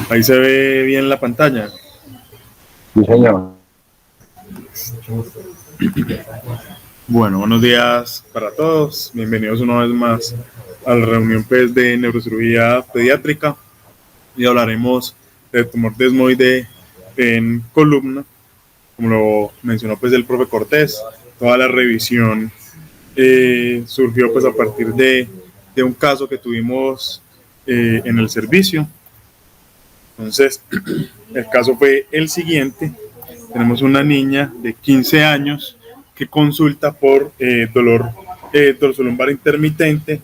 Ahí se ve bien la pantalla. Sí, señor. Bueno, buenos días para todos. Bienvenidos una vez más a la reunión pues, de neurocirugía pediátrica y hablaremos del tumor desmoide en columna, como lo mencionó pues el profe Cortés. Toda la revisión surgió pues a partir de un caso que tuvimos en el servicio. Entonces, el caso fue el siguiente. Tenemos una niña de 15 años que consulta por dolor dorsolumbar intermitente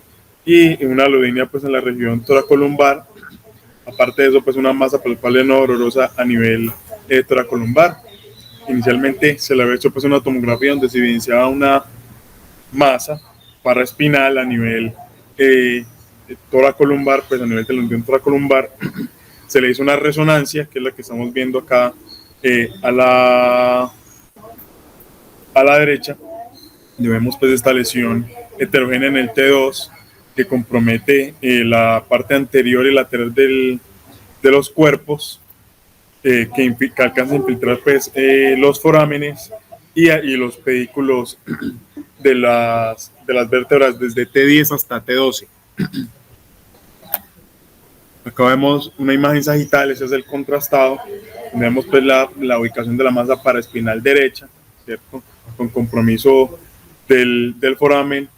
y una alodinia pues, en la región toracolumbar. Aparte de eso, pues una masa palpable no dolorosa a nivel toracolumbar. Inicialmente se le había hecho pues, una tomografía donde se evidenciaba una masa paraespinal a nivel toracolumbar, pues a nivel de la unión toracolumbar. Se le hizo una resonancia, que es la que estamos viendo acá a la derecha. Y vemos pues esta lesión heterogénea en el T2 que compromete la parte anterior y lateral de los cuerpos, que alcanza a infiltrar pues, los forámenes y los pedículos de las vértebras desde T10 hasta T12. Acá vemos una imagen sagital, ese es el contrastado. Vemos pues la ubicación de la masa paraespinal derecha, ¿cierto? Con compromiso del foramen,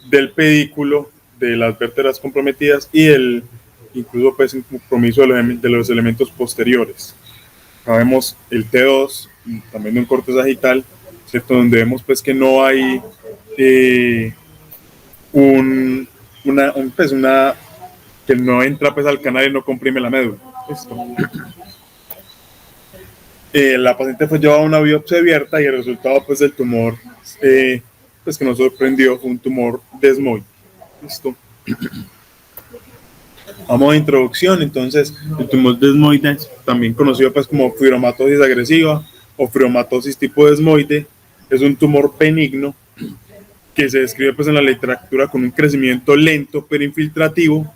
del pedículo, de las vértebras comprometidas y incluso pues un compromiso de los elementos posteriores. Acá vemos el T2, también de un corte sagital, ¿cierto? Donde vemos pues que no hay una que no entra pues al canal y no comprime la médula. Listo. La paciente fue llevada a una biopsia abierta y el resultado pues del tumor pues que nos sorprendió fue un tumor desmoide. Listo. Vamos a introducción. Entonces, el tumor desmoide, también conocido pues como fibromatosis agresiva o fibromatosis tipo desmoide, es un tumor benigno que se describe pues en la literatura con un crecimiento lento pero infiltrativo.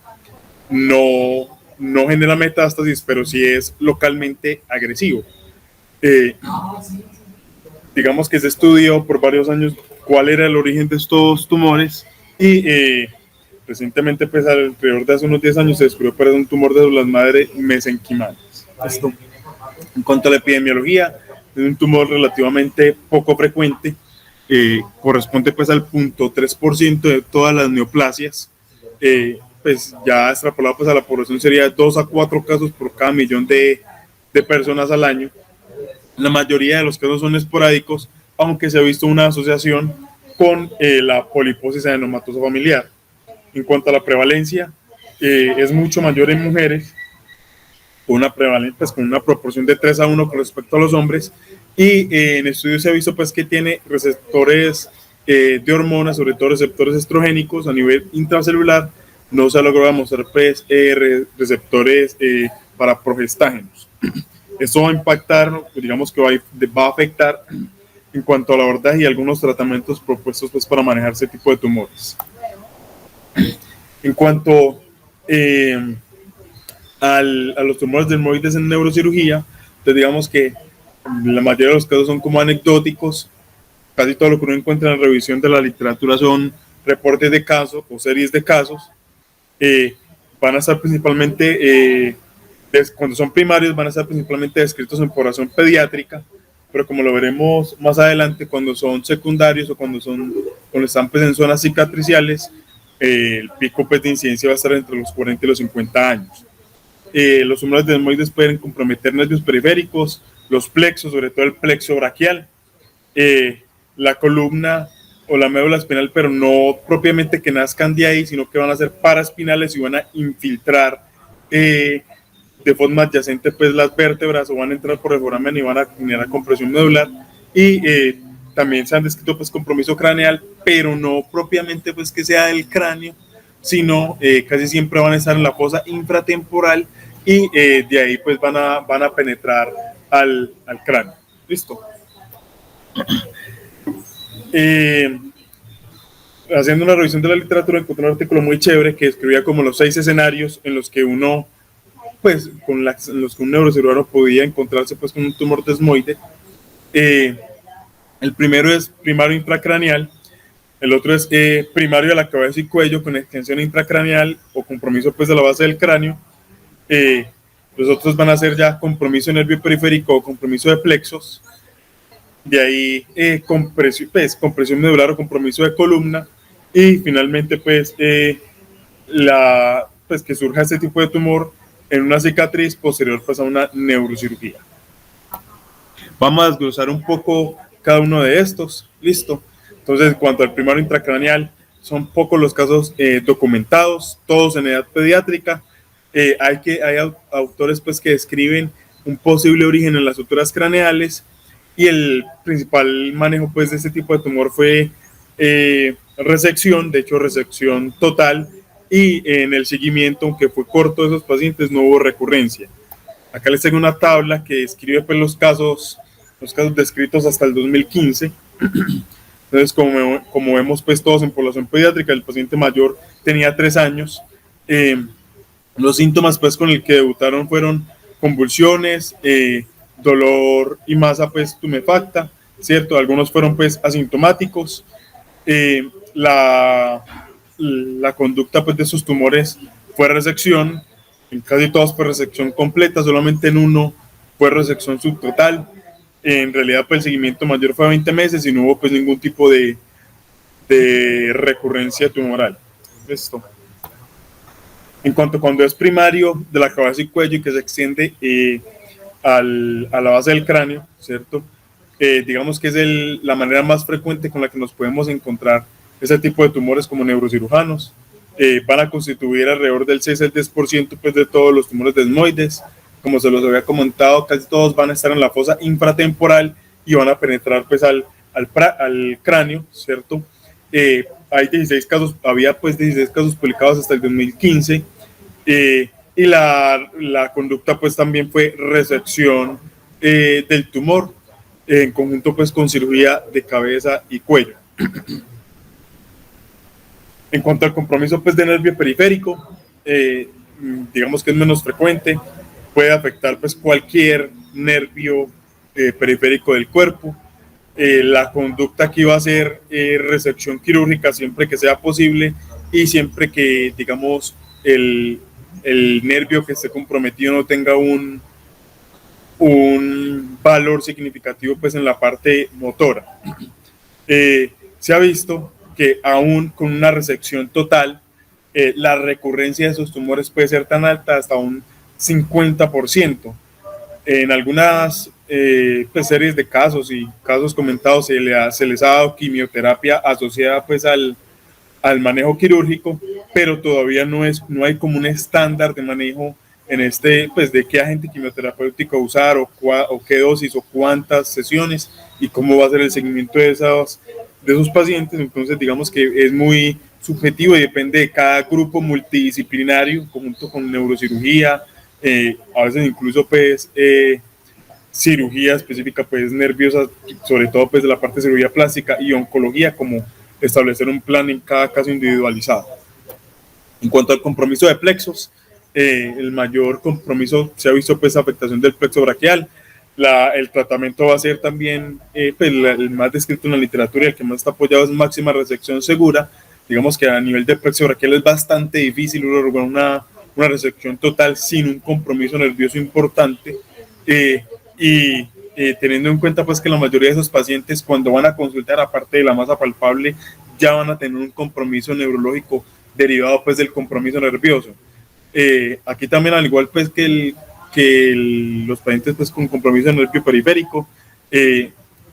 No genera metástasis, pero sí es localmente agresivo. Digamos que se estudió por varios años cuál era el origen de estos tumores y recientemente, pues alrededor de hace unos 10 años, se descubrió que era un tumor de células madre mesenquimales. Esto, en cuanto a la epidemiología, es un tumor relativamente poco frecuente, corresponde pues al 0.3% de todas las neoplasias. Pues ya extrapolado pues a la población sería 2 a 4 casos por cada millón de personas al año. La mayoría de los casos son esporádicos, aunque se ha visto una asociación con la poliposis adenomatosa familiar. En cuanto a la prevalencia, es mucho mayor en mujeres, con una prevalencia, pues, con una proporción de 3 a 1 con respecto a los hombres, y en estudios se ha visto pues, que tiene receptores de hormonas, sobre todo receptores estrogénicos a nivel intracelular. No se ha logrado mostrar pues, receptores para progestágenos. Esto va a impactar, digamos que va a afectar en cuanto al abordaje y algunos tratamientos propuestos pues, para manejar ese tipo de tumores. En cuanto a los tumores desmoides en neurocirugía, entonces digamos que la mayoría de los casos son como anecdóticos. Casi todo lo que uno encuentra en la revisión de la literatura son reportes de casos o series de casos. Van a estar principalmente, cuando son primarios, van a estar principalmente descritos en población pediátrica, pero como lo veremos más adelante, cuando son secundarios o cuando están pues, en zonas cicatriciales, el pico pues, de incidencia va a estar entre los 40 y los 50 años. Los tumores desmoides pueden comprometer nervios periféricos, los plexos, sobre todo el plexo braquial, la columna o la médula espinal, pero no propiamente que nazcan de ahí, sino que van a ser paraespinales y van a infiltrar de forma adyacente pues las vértebras o van a entrar por el foramen y van a generar compresión medular y también se han descrito pues compromiso craneal, pero no propiamente pues que sea del cráneo, sino casi siempre van a estar en la fosa infratemporal y de ahí pues van a penetrar al cráneo. Listo. Haciendo una revisión de la literatura encontré un artículo muy chévere que describía como los 6 escenarios en los que uno pues con los que un neurocirujano podía encontrarse pues con un tumor desmoide. El primero es primario intracraneal, el otro es primario de la cabeza y cuello con extensión intracraneal o compromiso pues de la base del cráneo. Los otros van a ser ya compromiso nervio periférico o compromiso de plexos. De ahí compresión medular o compromiso de columna. Y finalmente pues pues que surja este tipo de tumor en una cicatriz posterior pues a una neurocirugía. Vamos a desglosar un poco cada uno de estos. Listo. Entonces, en cuanto al primario intracraneal, son pocos los casos documentados, todos en edad pediátrica. Hay autores pues, que describen un posible origen en las suturas craneales y el principal manejo pues, de este tipo de tumor fue resección, de hecho resección total, y en el seguimiento, aunque fue corto de esos pacientes, no hubo recurrencia. Acá les tengo una tabla que describe pues, los casos descritos hasta el 2015. Entonces, como vemos, pues todos en población pediátrica, el paciente mayor tenía 3 años. Los síntomas, pues, con el que debutaron fueron convulsiones, dolor y masa, pues, tumefacta, ¿cierto? Algunos fueron, pues, asintomáticos. La conducta, pues, de sus tumores fue resección. En casi todos fue resección completa, solamente en uno fue resección subtotal. En realidad, pues, el seguimiento mayor fue a 20 meses y no hubo pues ningún tipo de recurrencia tumoral. Esto. En cuanto cuando es primario de la cabeza y cuello y que se extiende a la base del cráneo, ¿cierto? Digamos que es la manera más frecuente con la que nos podemos encontrar ese tipo de tumores como neurocirujanos. Van a constituir alrededor del 6 al 10% pues, de todos los tumores desmoides. Como se los había comentado, casi todos van a estar en la fosa infratemporal y van a penetrar pues, al cráneo, ¿cierto? Hay 16 casos, había pues 16 casos publicados hasta el 2015 y la conducta pues también fue resección del tumor en conjunto pues con cirugía de cabeza y cuello. En cuanto al compromiso pues de nervio periférico, digamos que es menos frecuente, puede afectar pues cualquier nervio periférico del cuerpo. La conducta aquí va a ser resección quirúrgica siempre que sea posible y siempre que, digamos, el nervio que esté comprometido no tenga un valor significativo pues en la parte motora. Se ha visto que aún con una resección total, la recurrencia de esos tumores puede ser tan alta hasta un 50%. En algunas pues, series de casos y casos comentados se les ha dado quimioterapia asociada pues al manejo quirúrgico, pero todavía no hay como un estándar de manejo en pues de qué agente quimioterapéutico usar o qué dosis o cuántas sesiones y cómo va a ser el seguimiento de esos pacientes. Entonces digamos que es muy subjetivo y depende de cada grupo multidisciplinario, junto con neurocirugía, a veces incluso pues cirugía específica pues nerviosa, sobre todo pues de la parte de cirugía plástica y oncología, como establecer un plan en cada caso individualizado. En cuanto al compromiso de plexos, el mayor compromiso se ha visto pues afectación del plexo braquial. El tratamiento va a ser también pues, el más descrito en la literatura y el que más está apoyado es máxima resección segura. Digamos que a nivel de plexo braquial es bastante difícil lograr una resección total sin un compromiso nervioso importante y teniendo en cuenta pues que la mayoría de esos pacientes cuando van a consultar, aparte de la masa palpable, ya van a tener un compromiso neurológico derivado pues del compromiso nervioso. Aquí también, al igual pues que los pacientes pues con compromiso nervio periférico,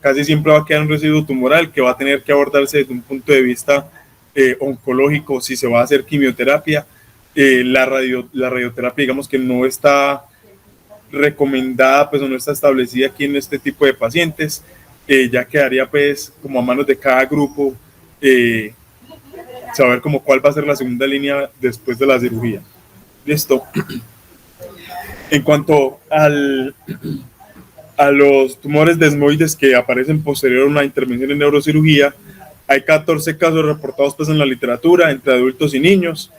casi siempre va a quedar un residuo tumoral que va a tener que abordarse desde un punto de vista oncológico si se va a hacer quimioterapia. La radioterapia digamos que no está recomendada pues o no está establecida aquí en este tipo de pacientes, ya quedaría pues como a manos de cada grupo saber como cuál va a ser la segunda línea después de la cirugía. Listo. En cuanto a los tumores desmoides que aparecen posterior a una intervención en neurocirugía, hay 14 casos reportados pues en la literatura entre adultos y niños.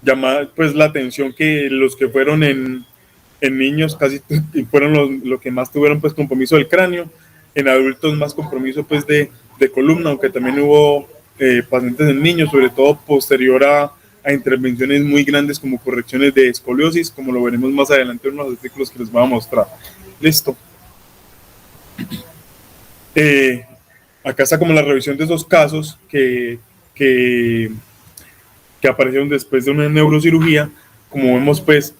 llama pues la atención que los que fueron en niños casi fueron lo que más tuvieron pues compromiso del cráneo, en adultos más compromiso pues de columna, aunque también hubo pacientes en niños, sobre todo posterior a intervenciones muy grandes como correcciones de escoliosis, como lo veremos más adelante en unos artículos que les voy a mostrar. Listo. Acá está como la revisión de esos casos que aparecieron después de una neurocirugía. Como vemos, pues,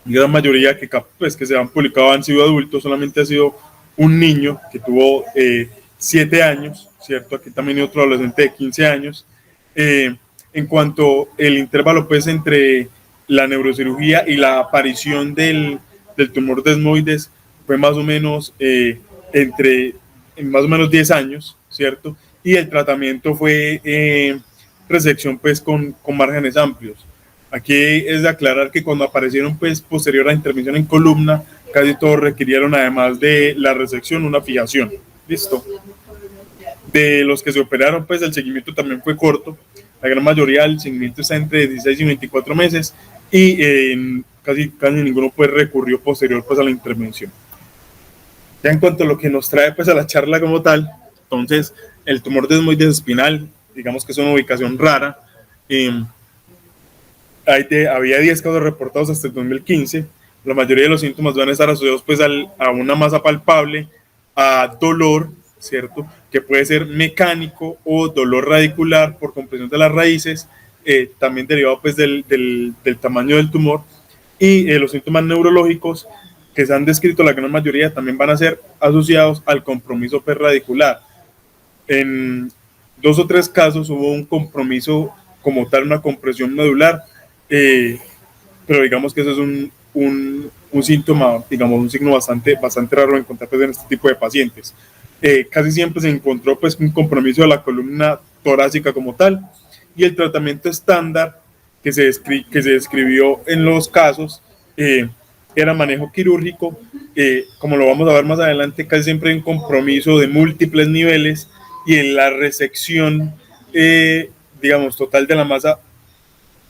la gran mayoría pues, que se han publicado han sido adultos, solamente ha sido un niño que tuvo 7 años, ¿cierto? Aquí también hay otro adolescente de 15 años. En cuanto al intervalo, pues, entre la neurocirugía y la aparición del tumor desmoides fue más o menos entre más o menos 10 años, ¿cierto? Y el tratamiento fue resección pues con márgenes amplios. Aquí es de aclarar que cuando aparecieron pues posterior a la intervención en columna, casi todos requirieron además de la resección una fijación. Listo. De los que se operaron pues el seguimiento también fue corto. La gran mayoría del seguimiento está entre 16 y 24 meses y casi ninguno pues recurrió posterior pues a la intervención. Ya en cuanto a lo que nos trae pues a la charla como tal, entonces el tumor desmoides espinal, digamos que es una ubicación rara. Había 10 casos reportados hasta el 2015. La mayoría de los síntomas van a estar asociados pues a una masa palpable, a dolor, ¿cierto? Que puede ser mecánico o dolor radicular por compresión de las raíces, también derivado pues del tamaño del tumor. Y los síntomas neurológicos que se han descrito, la gran mayoría también van a ser asociados al compromiso radicular. En 2 o 3 casos hubo un compromiso como tal, una compresión medular, pero digamos que eso es un síntoma, digamos, un signo bastante raro encontrar pues, en este tipo de pacientes. Casi siempre se encontró pues un compromiso de la columna torácica como tal, y el tratamiento estándar que se describió en los casos era manejo quirúrgico, como lo vamos a ver más adelante, casi siempre hay un compromiso de múltiples niveles, y en la resección, digamos, total de la masa,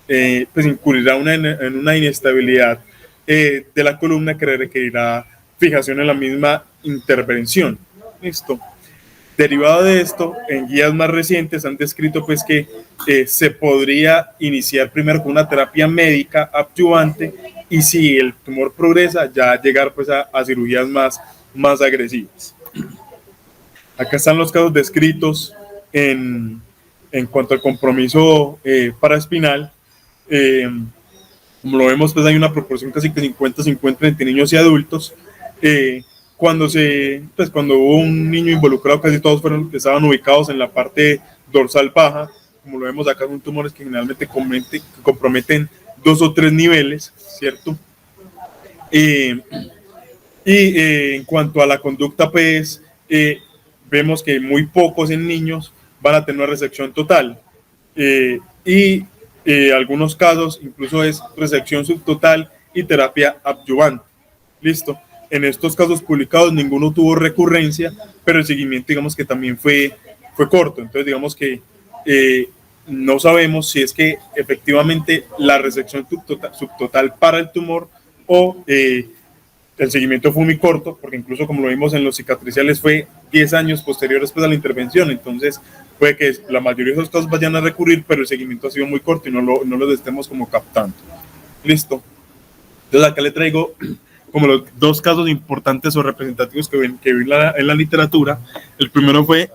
pues incurrirá en una inestabilidad de la columna que requerirá fijación en la misma intervención. Listo. Derivado de esto, en guías más recientes han descrito pues que se podría iniciar primero con una terapia médica adyuvante y si el tumor progresa ya llegar pues a cirugías más agresivas. Acá están los casos descritos en cuanto al compromiso paraespinal. Como lo vemos, pues hay una proporción casi que 50-50 entre niños y adultos. Cuando hubo un niño involucrado, casi todos estaban ubicados en la parte dorsal baja. Como lo vemos acá, son tumores que generalmente comprometen 2 o 3 niveles, ¿cierto? En cuanto a la conducta, pues vemos que muy pocos en niños van a tener una resección total. Algunos casos incluso es resección subtotal y terapia adyuvante. Listo. En estos casos publicados ninguno tuvo recurrencia, pero el seguimiento digamos que también fue corto. Entonces digamos que no sabemos si es que efectivamente la resección subtotal para el tumor o el seguimiento fue muy corto, porque incluso como lo vimos en los cicatriciales fue 10 años posteriores pues, a la intervención. Entonces puede que la mayoría de esos casos vayan a recurrir, pero el seguimiento ha sido muy corto y no lo estemos como captando. Listo. Entonces acá le traigo como los 2 casos importantes o representativos que vi en la literatura. El primero fue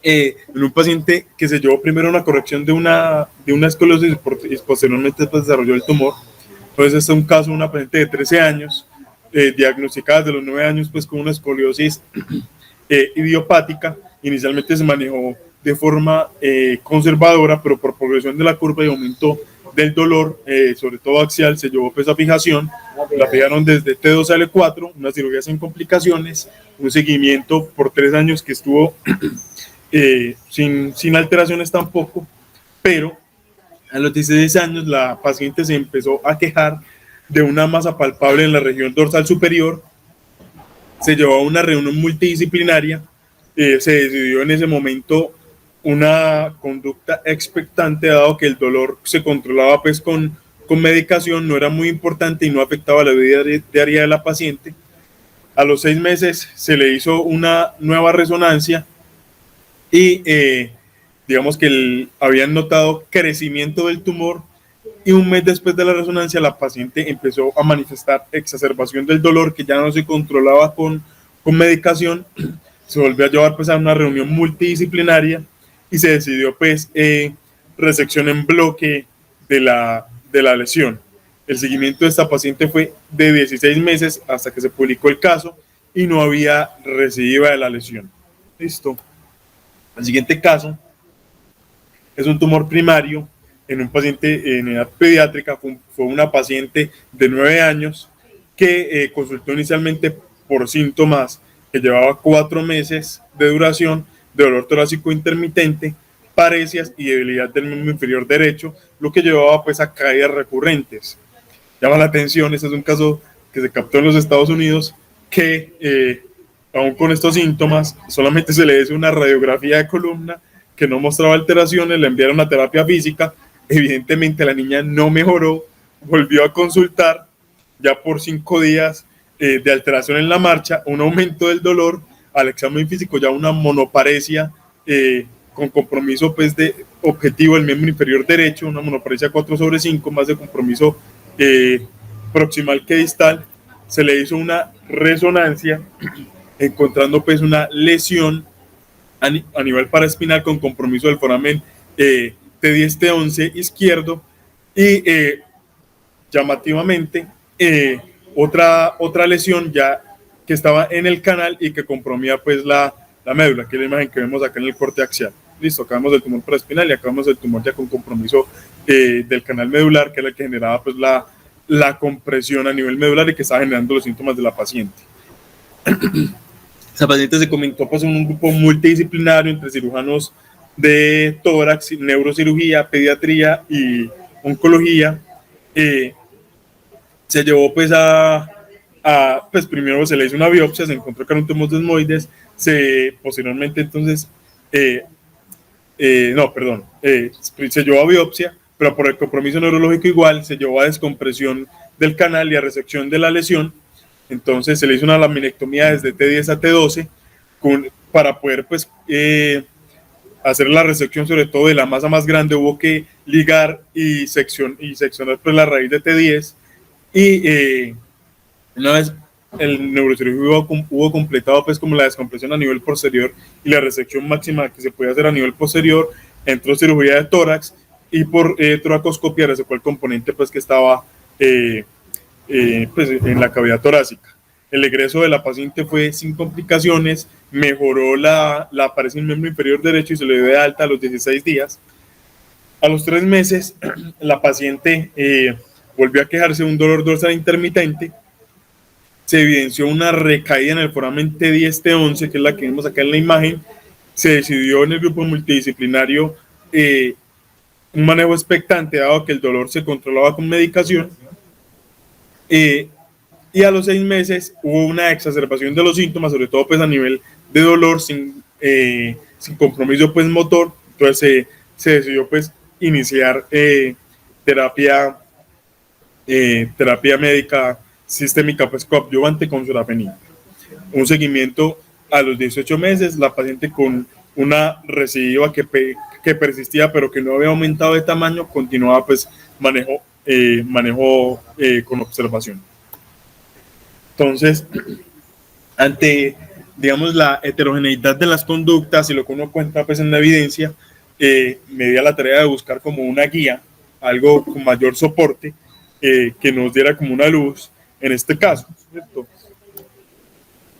en un paciente que se llevó primero una corrección de una escoliosis y posteriormente pues, desarrolló el tumor. Entonces este es un caso de una paciente de 13 años, diagnosticada desde los 9 años pues con una escoliosis idiopática. Inicialmente se manejó de forma conservadora, pero por progresión de la curva y aumento del dolor, sobre todo axial, se llevó pues a fijación. La fijaron desde T2 a L4, una cirugía sin complicaciones, un seguimiento por 3 años que estuvo sin alteraciones tampoco, pero a los 16 años la paciente se empezó a quejar de una masa palpable en la región dorsal superior. Se llevó a una reunión multidisciplinaria. Se decidió en ese momento una conducta expectante, dado que el dolor se controlaba pues con medicación, no era muy importante y no afectaba la vida diaria de la paciente. A los 6 meses se le hizo una nueva resonancia y digamos que habían notado crecimiento del tumor, y un mes después de la resonancia la paciente empezó a manifestar exacerbación del dolor que ya no se controlaba con medicación. Se volvió a llevar pues a una reunión multidisciplinaria y se decidió pues resección en bloque de la lesión. El seguimiento de esta paciente fue de 16 meses hasta que se publicó el caso y no había recidiva de la lesión. Listo. El siguiente caso es un tumor primario en un paciente en edad pediátrica. Fue una paciente de 9 años que consultó inicialmente por síntomas que llevaba 4 meses de duración, de dolor torácico intermitente, parecias y debilidad del miembro inferior derecho, lo que llevaba pues a caídas recurrentes. Llama la atención, este es un caso que se captó en los Estados Unidos, que aún con estos síntomas solamente se le hizo una radiografía de columna que no mostraba alteraciones, le enviaron a terapia física. Evidentemente la niña no mejoró, volvió a consultar ya por 5 días de alteración en la marcha, un aumento del dolor, al examen físico ya una monoparesia con compromiso pues de objetivo del miembro inferior derecho, una monoparesia 4/5, más de compromiso proximal que distal. Se le hizo una resonancia encontrando pues una lesión a nivel paraespinal con compromiso del foramen T10-T11 izquierdo y llamativamente otra lesión ya que estaba en el canal y que compromía pues la médula, que es la imagen que vemos acá en el corte axial. Listo, acabamos del tumor paraespinal y acabamos del tumor ya con compromiso del canal medular, que era el que generaba pues la compresión a nivel medular y que estaba generando los síntomas de la paciente. Esa paciente se comentó pues en un grupo multidisciplinario entre cirujanos de tórax, neurocirugía, pediatría y oncología. Se llevó pues pues primero se le hizo una biopsia, se encontró que era un tumor desmoides, posteriormente entonces se llevó a biopsia, pero por el compromiso neurológico igual se llevó a descompresión del canal y a resección de la lesión. Entonces se le hizo una laminectomía desde T10 a T12 para poder pues hacer la resección sobre todo de la masa más grande. Hubo que ligar y seccionar pues la raíz de T10 y una vez el neurocirujano hubo completado pues como la descompresión a nivel posterior y la resección máxima que se puede hacer a nivel posterior, entró cirugía de tórax y por toracoscopia resecó el componente pues que estaba pues en la cavidad torácica. El egreso de la paciente fue sin complicaciones, mejoró la paresia en el miembro inferior derecho y se le dio de alta a los 16 días. A los 3 meses, la paciente volvió a quejarse de un dolor dorsal intermitente. Se evidenció una recaída en el foramen T10-T11, que es la que vemos acá en la imagen. Se decidió en el grupo multidisciplinario un manejo expectante, dado que el dolor se controlaba con medicación. Y a los 6 meses hubo una exacerbación de los síntomas, sobre todo pues a nivel de dolor, sin compromiso pues motor. Entonces se decidió pues iniciar terapia médica sistémica pues coadyuvante con sorafenib. Un seguimiento a los 18 meses, la paciente con una recidiva que persistía pero que no había aumentado de tamaño, continuaba pues manejo con observación. Entonces, ante, digamos, la heterogeneidad de las conductas y lo que uno cuenta pues en la evidencia, me di a la tarea de buscar como una guía, algo con mayor soporte, que nos diera como una luz en este caso, ¿cierto?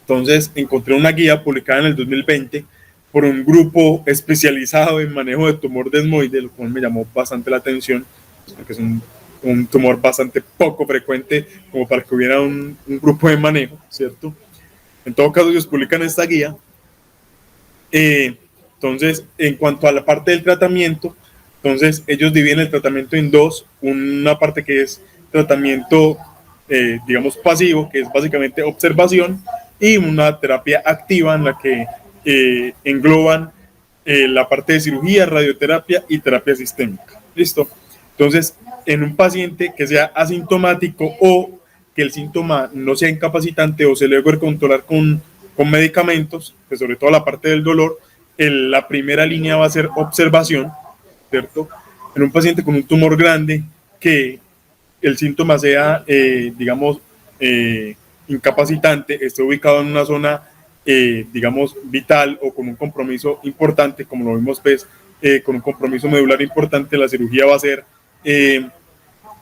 Entonces, encontré una guía publicada en el 2020 por un grupo especializado en manejo de tumor desmoide, lo cual me llamó bastante la atención, porque es un tumor bastante poco frecuente como para que hubiera un grupo de manejo, ¿cierto? En todo caso, ellos publican esta guía. Entonces, en cuanto a la parte del tratamiento, entonces ellos dividen el tratamiento en dos: una parte que es tratamiento, digamos, pasivo, que es básicamente observación, y una terapia activa en la que engloban la parte de cirugía, radioterapia y terapia sistémica. ¿Listo? Entonces, en un paciente que sea asintomático o que el síntoma no sea incapacitante o se logre controlar con medicamentos, pues sobre todo la parte del dolor, la primera línea va a ser observación, ¿cierto? En un paciente con un tumor grande que el síntoma sea, digamos, incapacitante, esté ubicado en una zona, digamos, vital o con un compromiso importante, como lo vimos, pues, con un compromiso medular importante, la cirugía va a ser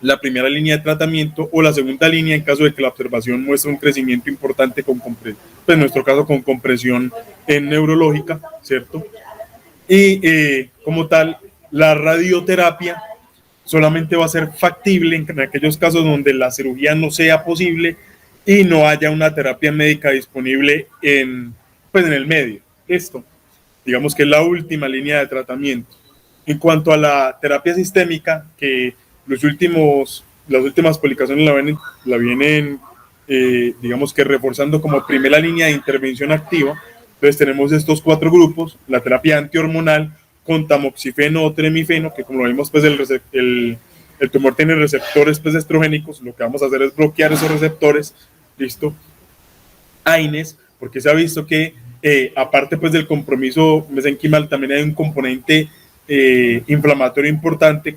la primera línea de tratamiento o la segunda línea en caso de que la observación muestre un crecimiento importante con compresión, pues en nuestro caso con compresión neurológica, ¿cierto? Y como tal, la radioterapia solamente va a ser factible en aquellos casos donde la cirugía no sea posible y no haya una terapia médica disponible pues en el medio. Esto, digamos que es la última línea de tratamiento. En cuanto a la terapia sistémica, que las últimas publicaciones la vienen digamos que reforzando como primera línea de intervención activa. Entonces tenemos estos 4 grupos: la terapia antihormonal con tamoxifeno o tremifeno, que como lo vimos, pues el tumor tiene receptores pues estrogénicos, lo que vamos a hacer es bloquear esos receptores, listo. AINES, porque se ha visto que aparte pues del compromiso mesenquimal, también hay un componente inflamatorio importante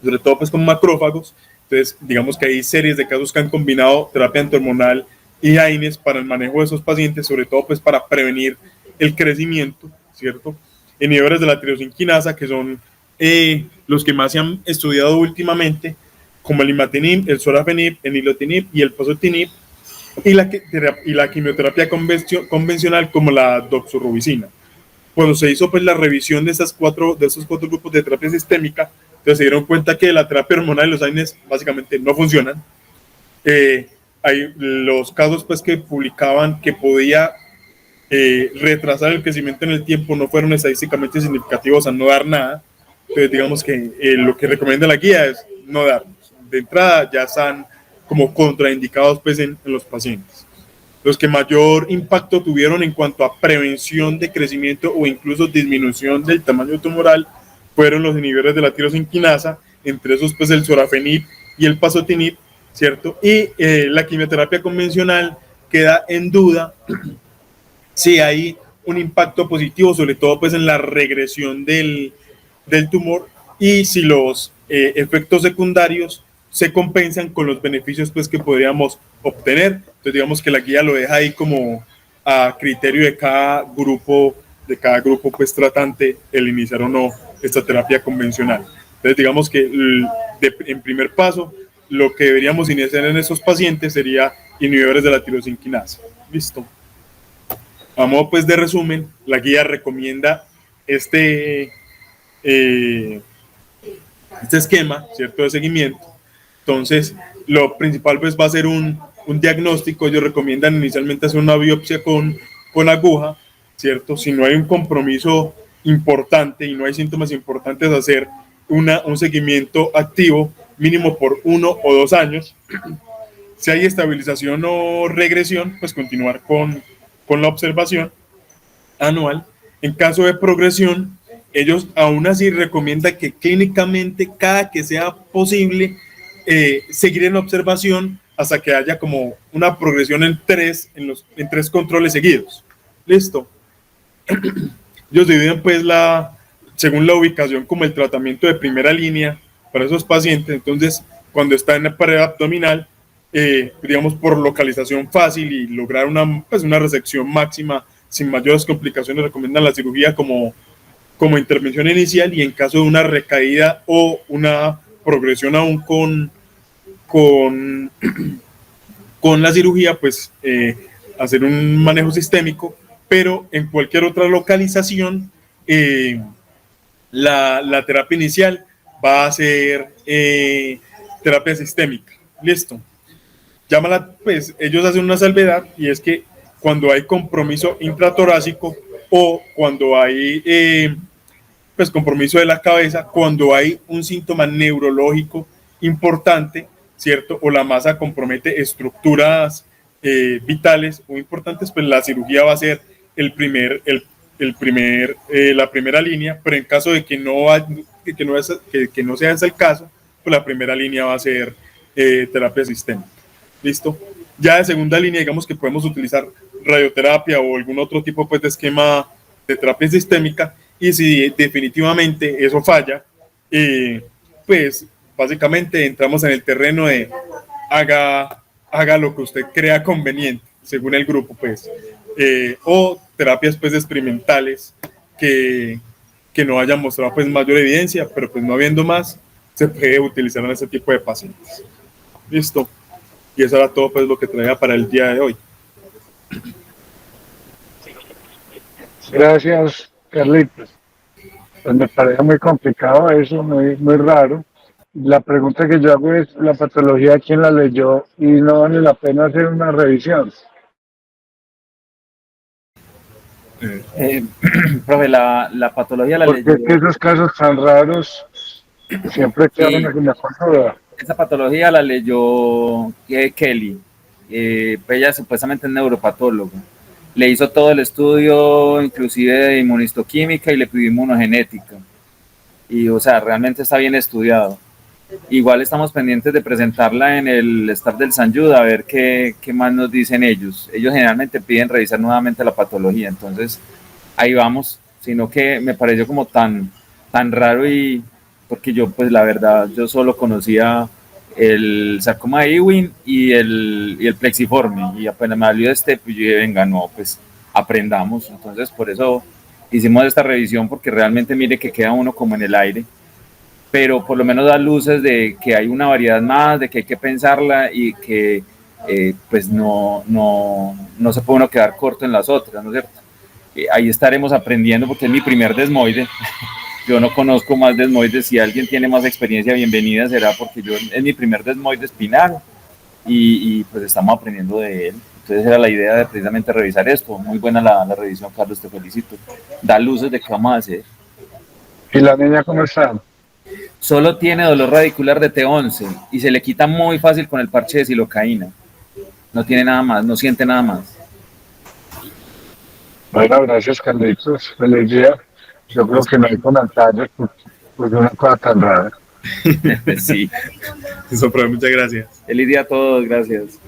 sobre todo pues con macrófagos. Entonces digamos que hay series de casos que han combinado terapia antihormonal y AINES para el manejo de esos pacientes, sobre todo pues para prevenir el crecimiento, ¿cierto? Inhibidores de la tirosinquinasa, que son los que más se han estudiado últimamente, como el imatinib, el sorafenib, el nilotinib y el pazotinib, y la quimioterapia convencional como la doxorubicina. Cuando se hizo pues la revisión de esos 4 grupos de terapia sistémica, entonces se dieron cuenta que la terapia hormonal y los AINES básicamente no funcionan. Hay los casos pues que publicaban que podía retrasar el crecimiento en el tiempo, no fueron estadísticamente significativos a no dar nada. Entonces digamos que lo que recomienda la guía es no darlos. De entrada ya están como contraindicados pues en los pacientes. Los que mayor impacto tuvieron en cuanto a prevención de crecimiento o incluso disminución del tamaño tumoral fueron los inhibidores de la tirosinquinasa, entre esos pues el sorafenib y el pazotinib, ¿cierto? Y la quimioterapia convencional queda en duda si hay un impacto positivo, sobre todo pues en la regresión del tumor, y si los efectos secundarios se compensan con los beneficios pues que podríamos obtener. Entonces digamos que la guía lo deja ahí como a criterio de cada grupo pues tratante el iniciar o no esta terapia convencional. Entonces digamos que en primer paso lo que deberíamos iniciar en esos pacientes sería inhibidores de la tirosinquinasa. Listo. Vamos pues de resumen, la guía recomienda este esquema, ¿cierto?, de seguimiento. Entonces, lo principal pues va a ser un diagnóstico. Ellos recomiendan inicialmente hacer una biopsia con aguja, ¿cierto? Si no hay un compromiso importante y no hay síntomas importantes, hacer un seguimiento activo mínimo por 1 o 2 años. Si hay estabilización o regresión, pues continuar con la observación anual. En caso de progresión, ellos aún así recomiendan que clínicamente, cada que sea posible, seguir en observación hasta que haya como una progresión en 3 controles seguidos. Listo. Ellos dividen pues según la ubicación como el tratamiento de primera línea para esos pacientes. Entonces, cuando está en la pared abdominal, digamos por localización fácil y lograr una resección máxima sin mayores complicaciones, recomiendan la cirugía como intervención inicial, y en caso de una recaída o una progresión aún con la cirugía, pues hacer un manejo sistémico, pero en cualquier otra localización la terapia inicial va a ser terapia sistémica. Listo. Pues ellos hacen una salvedad, y es que cuando hay compromiso intratorácico o cuando hay pues compromiso de la cabeza, cuando hay un síntoma neurológico importante, ¿cierto?, o la masa compromete estructuras vitales o importantes, pues la cirugía va a ser la primera línea, pero en caso de que no sea ese el caso, pues la primera línea va a ser terapia sistémica. ¿Listo? Ya de segunda línea, digamos que podemos utilizar radioterapia o algún otro tipo pues, de esquema de terapia sistémica, y si definitivamente eso falla, pues básicamente entramos en el terreno de haga lo que usted crea conveniente, según el grupo, pues, o terapias pues experimentales que no hayan mostrado pues mayor evidencia, pero pues no habiendo más, se puede utilizar en ese tipo de pacientes. Listo. Y eso era todo pues lo que traía para el día de hoy. Gracias, Carlitos. Pues me parece muy complicado eso, muy raro. La pregunta que yo hago es, ¿la patología quién la leyó y no vale la pena hacer una revisión? Profe, la patología la Porque leyó. es que esos casos tan raros siempre quedan en la consulta. Esa patología la leyó Kelly. Ella supuestamente es neuropatóloga. Le hizo todo el estudio, inclusive de inmunistoquímica, y le pidió inmunogenética. Y, o sea, realmente está bien estudiado. Igual estamos pendientes de presentarla en el staff del San Jude a ver qué más nos dicen ellos. Ellos generalmente piden revisar nuevamente la patología, entonces ahí vamos. Sino que me pareció como tan raro, y porque yo, pues la verdad, yo solo conocía el sarcoma de Ewing y el plexiforme, y apenas me salió pues yo dije, venga, no, pues aprendamos. Entonces por eso hicimos esta revisión, porque realmente mire que queda uno como en el aire, pero por lo menos da luces de que hay una variedad más, de que hay que pensarla, y que pues no se puede uno quedar corto en las otras, ¿no es cierto? Ahí estaremos aprendiendo, porque es mi primer desmoide. Yo no conozco más desmoides. Si alguien tiene más experiencia, bienvenida será, porque es mi primer desmoide espinal, y pues estamos aprendiendo de él. Entonces era la idea de precisamente revisar esto. Muy buena la revisión, Carlos, te felicito. Da luces de qué vamos a hacer. ¿Y la niña cómo está? Solo tiene dolor radicular de T11 y se le quita muy fácil con el parche de silocaína. No tiene nada más, no siente nada más. Bueno, gracias, Carlitos. Feliz día. Yo creo que no hay comentarios pues de una cosa tan rara. Sí. Eso, profe, muchas gracias. Feliz día a todos, gracias.